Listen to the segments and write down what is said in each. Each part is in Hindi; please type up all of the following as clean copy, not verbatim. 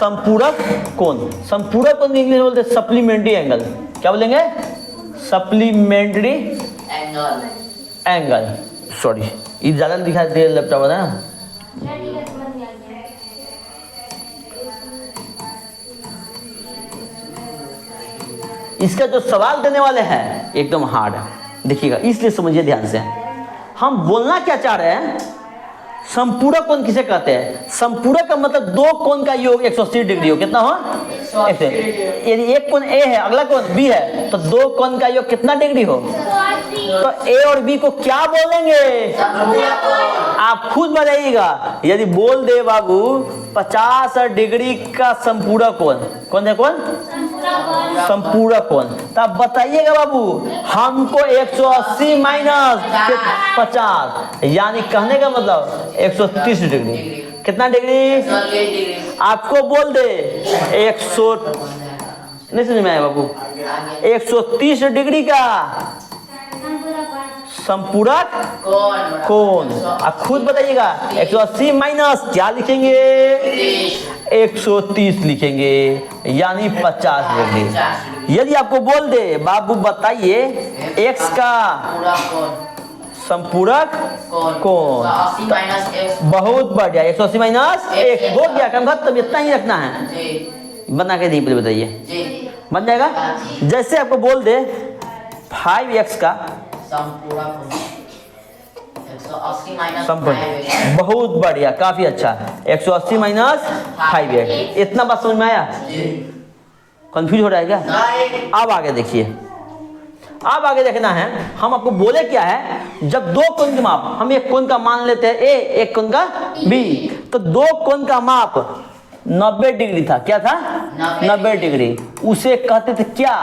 संपूरक कोण। संपूरक कोण इंग्लिश में बोलते हैं सप्लीमेंट्री एंगल। क्या बोलेंगे? Supplementary angle. सॉरी ये ज़्यादा दिखाई दे लैपटॉप है ना। इसका जो सवाल देने वाले हैं एकदम हार्ड है, देखिएगा, इसलिए समझिए ध्यान से। हम बोलना क्या चाह रहे हैं? संपूरक कोण किसे कहते हैं? संपूरक का मतलब दो कोण का योग 180 डिग्री हो। कितना हो? यदि एक कोण ए है, अगला कोण बी है, तो दो कोण का योग कितना डिग्री हो? तो ए और बी को क्या बोलेंगे? आप खुद बताइएगा। यदि बोल दे बाबू 50 डिग्री का संपूरक कोण, कौन है कौन? संपूरक कोण, तब बताइएगा बाबू हमको 180 माइनस 50, यानी कहने का मतलब 130 डिग्री। कितना डिग्री? आपको बोल दे 100, नहीं समझ में आया बाबू? 130 डिग्री का संपूरक कोण। आप खुद बताइएगा 180 माइनस क्या लिखेंगे? 130 लिखेंगे, यानी 50 डिग्री। यदि आपको बोल दे बाबू बताइए x का संपूरक कोण, बहुत बढ़िया, 180 माइनस 1 हो गया, कम खत्म। इतना ही रखना है, बना के नहीं बताइए, बन जाएगा। जैसे आपको बोल दे 5x का संपूरक, बहुत बढ़िया, काफी अच्छा, 180 माइनस 5x। इतना बात समझ में आया? कंफ्यूज हो रहा है क्या? अब आगे देखिए, अब आगे देखना है। हम आपको बोले क्या है, जब दो कोण के माप, हम एक कोण का मान लेते हैं ए, एक कोण का बी, तो दो कोण का माप 90 डिग्री था। क्या था? 90 डिग्री। उसे कहते थे क्या?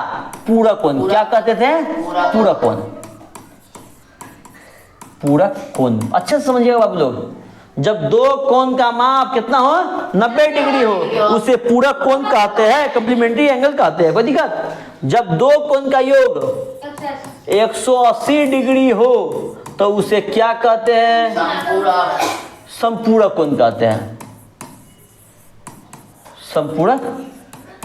पूरक कोण। क्या कहते थे? पूरक कोण। पूरक कोण अच्छे से समझिएगा बाबू लोग। जब दो कोण का माप कितना हो? 90 डिग्री हो, उसे पूरक कोण कहते हैं, कम्प्लीमेंट्री एंगल कहते हैं। कोई दिक्कत? जब दो कोण का योग 180 डिग्री हो तो उसे क्या कहते हैं? संपूरक कोण कहते हैं, संपूरक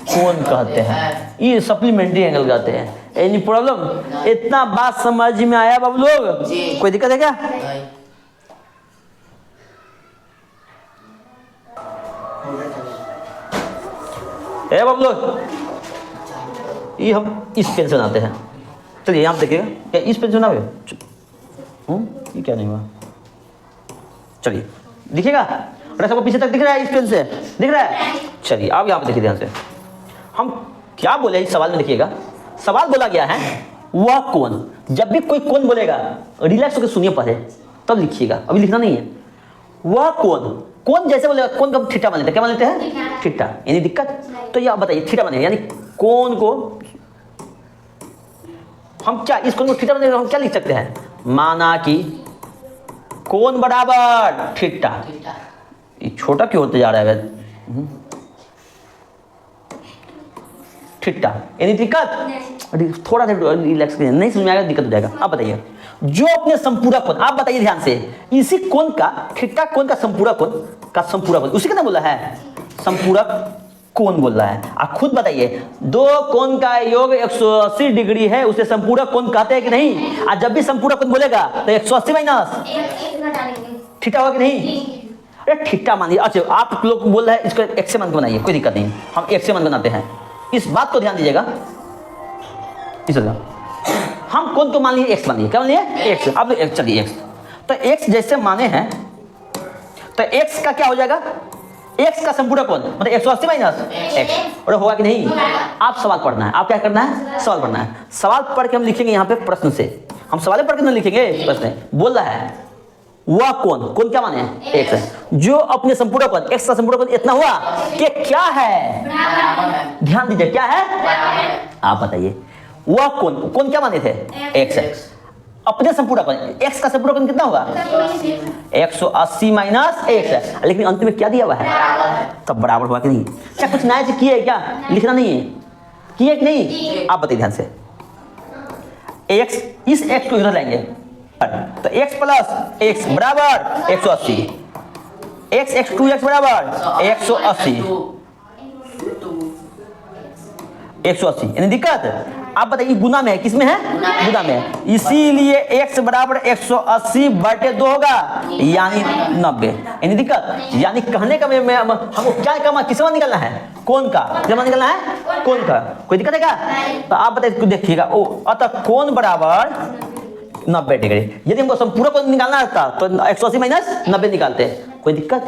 कोण कहते हैं, ये सप्लीमेंट्री एंगल कहते हैं। Any problem? इतना बात समझ में आया बाबू लोग? कोई दिक्कत है क्या? ए बाबू लोग, ये हम इस पेन से बनाते हैं। चलिए यहाँ देखिएगा, क्या इस पेन से बनाओगे? ये क्या नहीं हुआ? चलिए दिखेगा, अरे सबको पीछे तक दिख रहा है? इस पेन से दिख रहा है? चलिए अब यहाँ पे देखिए ध्यान से, हम क्या बोले इस सवाल में। देखिएगा, सवाल बोला गया है वह कोण। जब भी कोई कोण बोलेगा रिलैक्स होकर सुनिए पहले, तब लिखिएगा, अभी लिखना नहीं है। वह कोण, कोण जैसे बोलेगा, कोण का थीटा मान लेते हैं। क्या मान लेते हैं? थीटा। यानी दिक्कत? तो ये आप बताइए, थीटा बनेगा, यानी कोण को हम क्या, इस कोण को थीटा बनेगा, हम क्या लिख सकते हैं? माना कि कोण बराबर थीटा। ये छोटा क्यों होते जा रहा है? थीटा, यानी दिक्कत? थोड़ा सा रिलैक्स करिए, नहीं समझ में आएगा दिक्कत हो जाएगा। अब बताइए, जो अपने संपूरक कोण, आप बताइए ध्यान से, इसी कोण का, थीटा कोण का संपूरक कोण का संपूरक कोण, उसी का नाम बोला है संपूरक कोण बोल रहा है। आप खुद बताइए, दो कोण का योग 180 डिग्री है, उसे संपूरक कोण कहते हैं कि नहीं? आज जब भी संपूरक कोण बोलेगा तो 180 माइनस थीटा होगा कि नहीं? अरे थीटा मानिए। अच्छा, आप लोग बोल रहे हैं इसको एक से मान के बनाइए, कोई दिक्कत नहीं, हम एक से मान बनाते हैं। इस बात को ध्यान दीजिएगा। इस हम कोण को मान लिए x मान लिए। क्या मान लिए? x। अब चलिए x, तो x जैसे माने हैं तो x का क्या हो जाएगा? x का संपूरक कोण मतलब 180 माइनस x। और होगा कि नहीं? आप सवाल पढ़ना है, आप क्या करना है? सवाल पढ़ना है। सवाल पढ़ के हम लिखेंगे यहाँ पे प्रश्न से, हम सवाल पढ़ के नहीं लिखेंगे, प्रश्न बोल रहा है वह कोण, कोण क्या माने? x है, जो अपने संपूरक कोण, x का संपूरक कोण इतना हुआ कि क्या है? ध्यान दीजिए, क्या है? आप बताइए, वह कोण, कोण क्या माने थे? x है, अपने संपूरक कोण, x का संपूरक कोण कितना होगा? 180 माइनस x है, लेकिन अंत में क्या दिया हुआ है? तब बराबर हुआ कि नहीं? क्या कुछ नया चीज किए है क्या? लिखना नहीं है, किए कि नहीं? आप बताइए ध्यान से। x, इस x को इधर लाएंगे तो x प्लस x बराबर 180, x 2x बराबर 180, 180, यानी दिक्कत। आप बताइए गुना में है, किसमें है? गुना में है, इसीलिए x बराबर 180 बटे 2 होगा, यानी 90, यानी दिक्कत। यानी कहने का हमको क्या काम, किस मान निकलना है? कोण का। क्या मान निकलना है? कोण का। कोई दिक्कत है क्या? तो आप बताइए, देखिएगा, ओ अतः कोण बराबर 90 डिग्री। यदि हमको संपूर्ण कोण निकालना रहता तो 180 माइनस 90 निकालते। कोई दिक्कत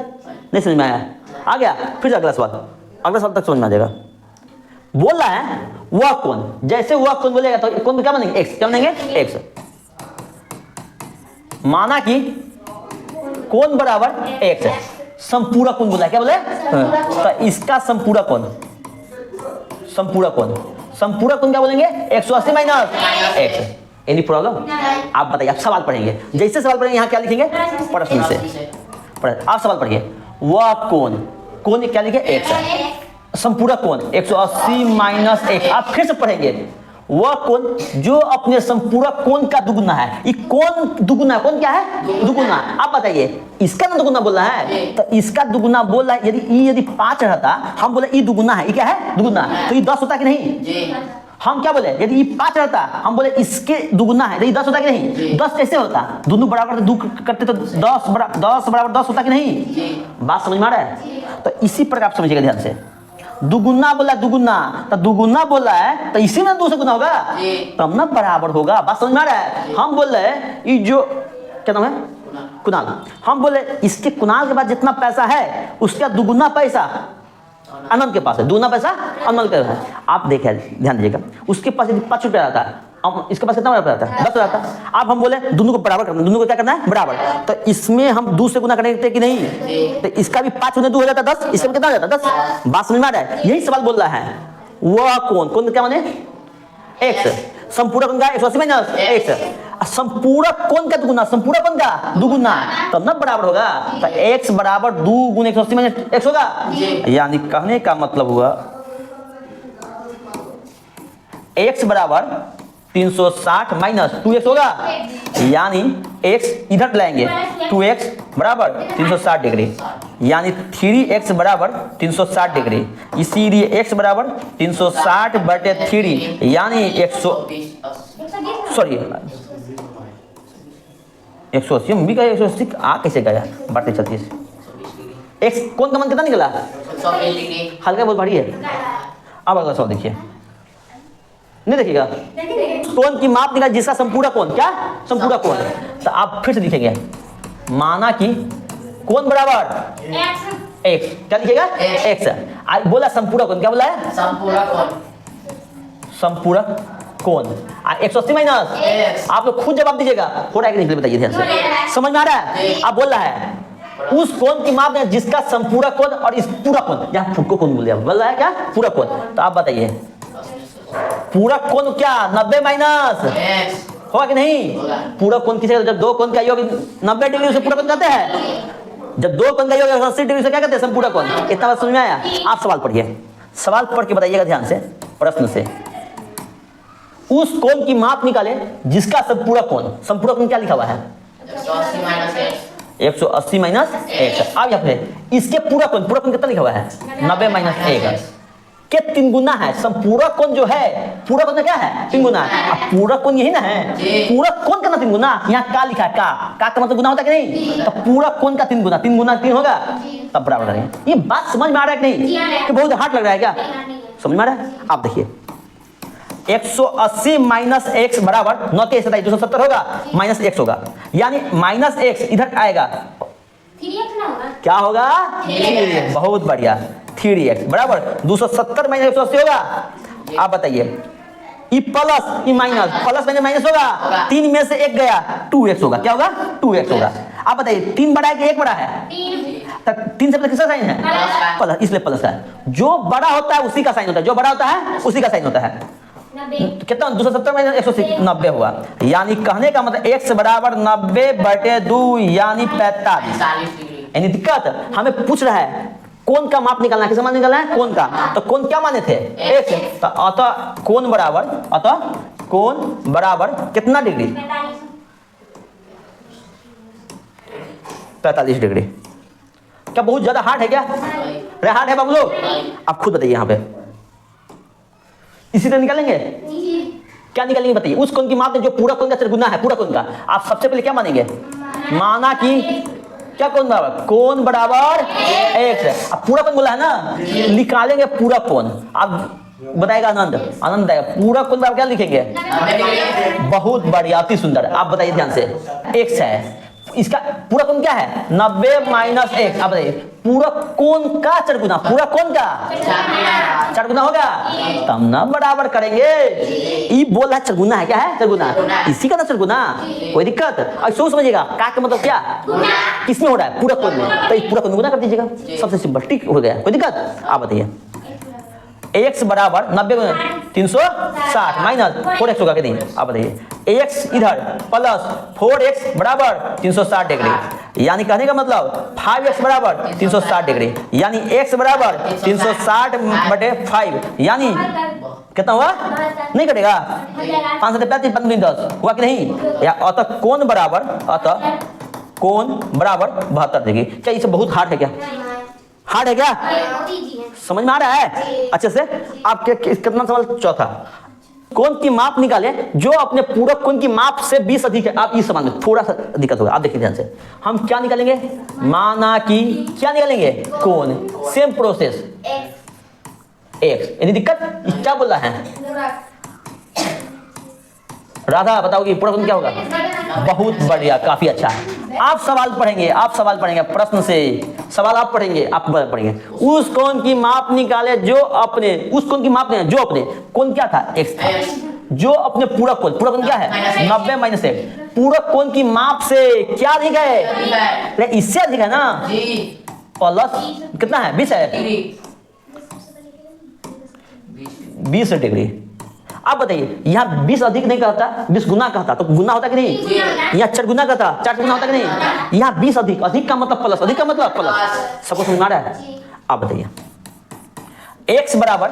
नहीं, समझ में आया? आ गया। फिर अगला सवाल, अगला सवाल तक समझ में आ जाएगा। बोल रहा है वह कोण, जैसे वह कोण बोलेगा तो कोण क्या मानेंगे? x। क्या मानेंगे? x। माना कि कोण बराबर x है, संपूर्ण कोण बोला, क्या बोले? तो इसका संपूर्ण कोण, संपूर्ण कोण, संपूर्ण कोण क्या बोलेंगे? 180 माइनस x। Any problem? आप बताइए, आप सवाल पढ़ेंगे, जैसे सवाल पढ़ेंगे यहाँ क्या लिखेंगे? प्रश्न से। आप सवाल पढ़िए, वह कोण, कोण क्या लिखे? x है, संपूर्ण कोण 180 माइनस 1। आप फिर से पढ़ेंगे, वह कोण जो अपने संपूर्ण कोण का दुगुना है। ये कोण दुगुना, कोण क्या है? दुगुना। आप बताइए, इसका ना दुगुना बोल रहा है, तो इसका दुगुना बोल रहा है। यदि 5 रहता, हम बोले ये दुगुना है, ये क्या है? दुगुना। तो ये 10 होता कि नहीं? हम क्या बोले? यदि ये 5 रहता, हम बोले इसके दुगुना है, तो ये 10 होता कि नहीं? 10 कैसे होता? दोनों बराबर दो करते तो 10 बराबर 10 होता कि नहीं? बात समझ में आ रहा है? तो इसी प्रकार आप समझिएगा ध्यान से। दुगुना बोला, दुगुना, तो दुगुना बोला है तो इसी में 2 से गुना होगा, तब ना बराबर होगा। बात समझ में आ रहा है? हम बोल रहे हैं ये जो क्या नाम है? कुणाल। हम बोले इसके कुणाल के पास जितना पैसा है उसका दुगुना पैसा अनंत के पास है, दुगुना पैसा अनंत के पास है। आप देखिए, ध्यान दीजिएगा, उसके पास यदि 5 रुपया रहता है, इसके पास कितना रहता है? 10 रहता है। अब हम बोले दोनों को बराबर करना, दोनों को क्या करना है? बराबर। तो इसमें हम 2 से गुना करेंगे कि नहीं? तो इसका भी 5 गुना 2 हो जाता है 10, इसमें कितना हो जाता है? 10। बात समझ में आ रहा है? यही सवाल बोल रहा है। वह कोण, कोण क्या माने? x। संपूर्ण कोण का 180 माइनस x। संपूर्ण कोण का दुगुना, संपूर्ण कोण का दुगुना, तब ना बराबर होगा। तो x बराबर 2 गुना 180 माइनस x होगा। यानी कहने का मतलब हुआ x बराबर 360 माइनस 2x होगा, यानी x इधर लाएंगे, 2x बराबर 360 डिग्री, यानी 3x बराबर 360 डिग्री। इसीलिए x बराबर 360 बटे 3, यानी 180। मम्मी का 180 आ कैसे गया? बढ़ते 36। x कोण का मान कितना निकला? हल्का बहुत भारी है। अब अगला सवाल देखिए, नहीं देखिएगा, कोण की माप निकाल जिसका संपूर्ण कोण, क्या? संपूर्ण कोण। तो आप फिर से लिखेंगे, माना कि कोण बराबर x, क्या लिखिएगा? x। आज बोला संपूर्ण कोण, क्या बोला है? संपूर्ण कोण, संपूर्ण कोण 180 माइनस। आप लोग खुद जवाब दीजिएगा, हो रहा है कि नहीं बताइए ध्यान से। समझ में आ रहा है? आप बोल रहा है उस कोण की माप है जिसका संपूर्ण कोण और इस पूरा कोण, यहाँ फुटको कोण बोल रहा है, क्या? पूरा कोण। तो आप बताइए पूरा कोण क्या? 90 माइनस होगा कि नहीं? पूरा कोण किसे? जब 2 कोण का योग 90 डिग्री से पूरा कोण कहते हैं। जब 2 कोण का योग 80 डिग्री से क्या कहते हैं? संपूर्ण कोण। इतना बात समझ में आया? आप सवाल पढ़िए, सवाल पढ़ के बताइएगा ध्यान से, प्रश्न से। उस कोण की माप निकाले जिसका संपूर्ण कोण, संपूर्ण कोण क्या लिखा हुआ है? 180 माइनस 1। अब यहाँ पे इसके पूरा कोण कितना लिखा हुआ है? 90 माइनस 1 के 3 गुना है। संपूर्ण कोण जो है, पूरा कोण क्या है? 3 गुना है। अब पूरा कोण यही ना है, पूरा कोण का ना 3 गुना। यहाँ का लिखा है, का मतलब गुना होता है कि नहीं? तो पूरा कोण का 3 गुना, 3 गुना 3 होगा, तब बराबर करेंगे। ये बात समझ में आ रहा है कि नहीं? कि बहुत हार्ड लग रहा है क्या? समझ में आ रहा है? आप देखिए 180 माइनस x बराबर 9 के 270 होगा, माइनस x होगा, यानी माइनस x इधर आएगा, क्या होगा? 3x। बहुत बढ़िया, 3x बराबर 270 माइनस 180 होगा। आप बताइए, ये प्लस ये माइनस, प्लस माइनस होगा, 3 में से 1 गया, 2x होगा। क्या होगा? 2x होगा। आप बताइए 3 बड़ा है कि 1 बड़ा है? 3 से किसका साइन है? प्लस, इसलिए प्लस है। जो बड़ा होता है उसी का साइन होता है, जो बड़ा होता है उसी का साइन होता है। कितना? 270 माइनस 180, 90 हुआ। यानी कहने का मतलब x बराबर 90 बटे 2, यानी 45। यानी दिक्कत हमें पूछ रहा है कोण का माप निकालना है, किसका मान निकालना है? कोण का। तो कोण क्या माने थे? x। तो अतः कोण बराबर कितना डिग्री? 45 डिग्री। क्या बहुत ज्यादा हार्ड है क्या? हार्ड है बाबू लोग? आप खुद बताइए यहाँ पे इसी तरह निकालेंगे। क्या निकालेंगे बताइए? उस कोण की माप में जो पूरक कोण का चरगुना है, पूरक कोण का, आप सबसे पहले क्या मानेंगे? माना कि क्या कोण बराबर? कोण बराबर x है। अब पूरा कोण बोला है ना, निकालेंगे पूरा कोण। अब बताएगा आनंद, आनंद बताएगा पूरा कोण बराबर क्या लिखेंगे? बहुत बढ़िया, अति सुंदर। आप बताइए ध्यान से, x है, इसका पूरा कोण क्या है? 90 माइनस x। अब बताइए पूरा कोण का चरगुना, पूरा कोण का चरगुना होगा तब ना बराबर करेंगे। ये बोल रहा है चरगुना है, क्या है? चरगुना, इसी का ना चरगुना, कोई दिक्कत? और सोच समझिएगा का मतलब क्या किसमें हो रहा है? पूरा कोण में, तो इस पूरा कोण गुना कर दीजिएगा, सबसे सिंपल, ठीक हो गया, कोई दिक्कत? आप बताइए x बराबर 90 360 माइनस 4x होगा कि नहीं? आप बताइए x इधर प्लस 4x बराबर 360 डिग्री, यानी कहने का मतलब 5x बराबर 360 डिग्री, यानी x बराबर 360 बटे 5, यानी कितना हुआ? नहीं कटेगा? 5 से 35 15 10 हुआ कि नहीं? या अतः कोण बराबर, अतः कोण बराबर 72 डिग्री। क्या इसे बहुत हार्ड है? क्या हार्ड है? क्या समझ में आ रहा है अच्छे से? आपके कितना सवाल? चौथा, कोण की माप निकाले जो अपने पूरक कोण की माप से 20 अधिक है। आप इस सवाल में थोड़ा सा दिक्कत होगा, आप देखिए ध्यान से। हम क्या निकालेंगे? माना कि क्या निकालेंगे? कोण, सेम प्रोसेस x। यदि दिक्कत क्या बोल रहा है? राधा बताओगी पूरा कोण क्या होगा? बहुत बढ़िया, काफी अच्छा है। आप सवाल पढ़ेंगे, आप सवाल पढ़ेंगे, प्रश्न से सवाल आप पढ़ेंगे, आप पढ़ेंगे। उस कोण की माप निकाले जो अपने, उस कोण की माप नहीं, जो अपने कोण क्या था? x था, जो अपने पूरक कोण, पूरक कोण क्या है? 90 माइनस 1, पूरक कोण की माप से क्या अधिक है? इससे अधिक है ना, प्लस कितना है? 20 है, 20 डिग्री। आप बताइए यहाँ 20 अधिक नहीं कहता, 20 गुना कहता तो गुना होता कि नहीं? यहाँ 4 गुना कहता, 4 गुना होता कि नहीं? यहाँ 20 अधिक, अधिक का मतलब प्लस, अधिक का मतलब प्लस। सबको समझ में आ रहा है? आप बताइए x बराबर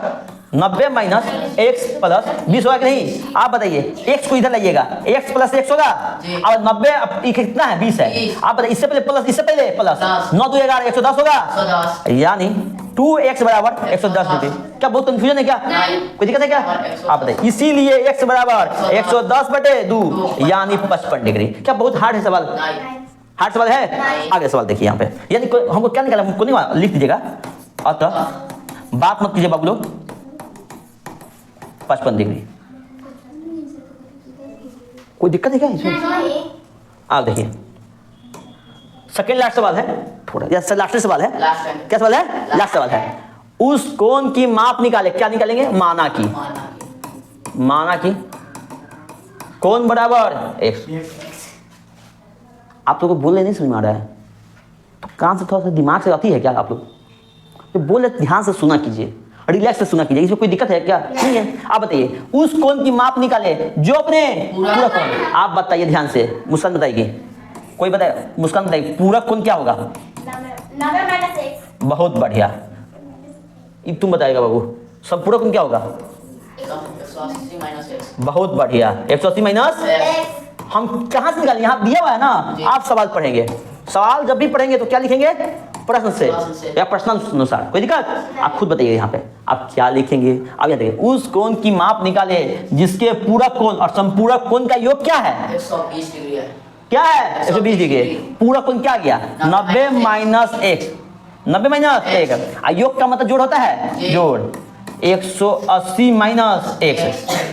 90 माइनस x प्लस 20 होगा कि नहीं? आप बताइए x को इधर लाइएगा, x प्लस x होगा, और 90 कितना है? 20 है। आप बताइए इससे पहले प्लस, इससे पहले प्लस, 9 2 11 110 होगा, यानी 2x बराबर 110 डिग्री। क्या बहुत कंफ्यूजन है? क्या कोई दिक्कत है क्या? आप बताइए इसीलिए x बराबर 110 बटे 2 यानी 55 डिग्री। क्या बहुत हार्ड है सवाल? हार्ड सवाल है? आगे सवाल देखिए यहाँ पे, यानी हमको क्या निकाला? हमको नहीं लिख दीजिएगा, अतः बात मत कीजिए बाबू लोग, 55 डिग्री। कोई दिक्कत है क्या इसमें? आप देखिए सेकंड लास्ट सवाल है, थोड़ा या लास्ट सवाल है। क्या सवाल है? लास्ट सवाल है। उस कोण की माप निकाले, क्या निकालेंगे? माना की, माना की कोण बराबर x। आप लोगों को बोलने नहीं समझ में आ रहा है तो कान से थोड़ा सा दिमाग से आती है क्या? आप लोग तो बोले ध्यान से सुना कीजिए, रिलैक्स से सुना कीजिए, इसमें कोई दिक्कत है क्या? नहीं है। आप बताइए उस कोण की माप निकाले जो अपने पूरा कोण। आप बताइए ध्यान से, मुस्कान बताएगी, कोई बताए? मुस्कान बताइए पूरा कोण क्या होगा? 90 माइनस x। बहुत बढ़िया, तुम बताएगा बाबू, सब पूरा कोण क्या होगा? 180 माइनस x। बहुत बढ़िया, 180 माइनस x। हम कहाँ से निकालें? यहाँ दिया हुआ है ना। आप सवाल पढ़ेंगे, सवाल जब भी पढ़ेंगे तो क्या लिखेंगे? प्रश्न से या प्रश्नानुसार, कोई दिक्कत? आप खुद बताइए यहाँ पे आप क्या लिखेंगे। अब यहाँ देखिए, उस कोण की माप निकाले जिसके पूरक कोण और समपूरक कोण का योग क्या है? 120 डिग्री है। क्या है? 120 डिग्री। पूरक कोण क्या गया? 90 माइनस x, 90 माइनस 1। योग का मतलब जोड़ होता है, जोड़ 180 माइनस x।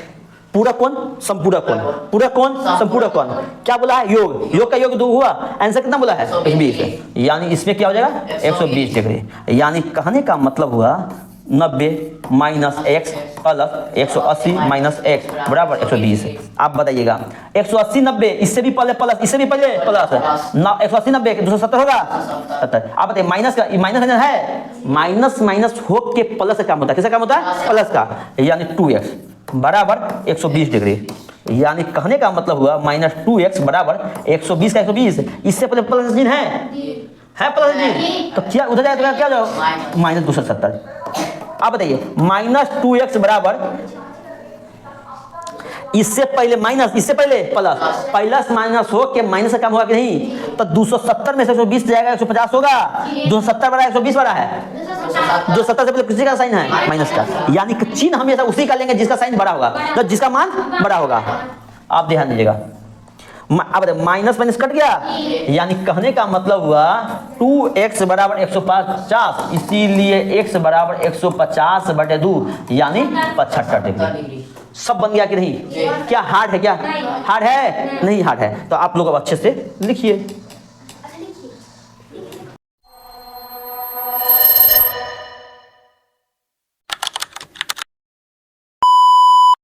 पूरक कोण संपूरक कोण, पूरक कोण संपूरक कोण, क्या बोला है? योग, योग का योग 2 हुआ, आंसर कितना बोला है? 120। यानी इसमें क्या हो जाएगा? 120 डिग्री। यानी कहने का मतलब हुआ 90 minus x plus 180 minus x बराबर 120। आप बताइएगा 180 90, इससे भी पहले प्लस, इससे भी पहले प्लस, 180 90 270 होगा 70। आप बताइए माइनस का, माइनस है, माइनस माइनस हो के प्लस का काम होता है, किसका काम होता है? प्लस का, यानी 2x बराबर 120 डिग्री। यानी कहने का मतलब हुआ माइनस 2x बराबर 120 का 120, इससे पहले प्लस चिन्ह है प्लस चिन्ह, तो क्या उधर जाए तो क्या जाओ? माइनस 270। आप बताइए माइनस 2x बराबर इससे पहले माइनस, इससे पहले प्लस, प्लस माइनस हो के माइनस का काम होगा कि नहीं? तो 270 में से 120 जाएगा, 150 होगा। 270 बड़ा 120 बड़ा है, 270 से पहले किसी का साइन है? माइनस का। यानी कि चिन्ह हमेशा उसी का लेंगे जिसका साइन बड़ा होगा, तो जिसका मान बड़ा होगा। आप ध्यान दीजिएगा, अब माइनस माइनस कट गया, यानी कहने का मतलब हुआ 2x बराबर 150, इसीलिए x बराबर 150 बटे 2 यानी 75 डिग्री। सब बन गया कि नहीं? क्या हार्ड है? क्या हार्ड है? नहीं हार्ड है। तो आप लोग अब अच्छे से लिखिए।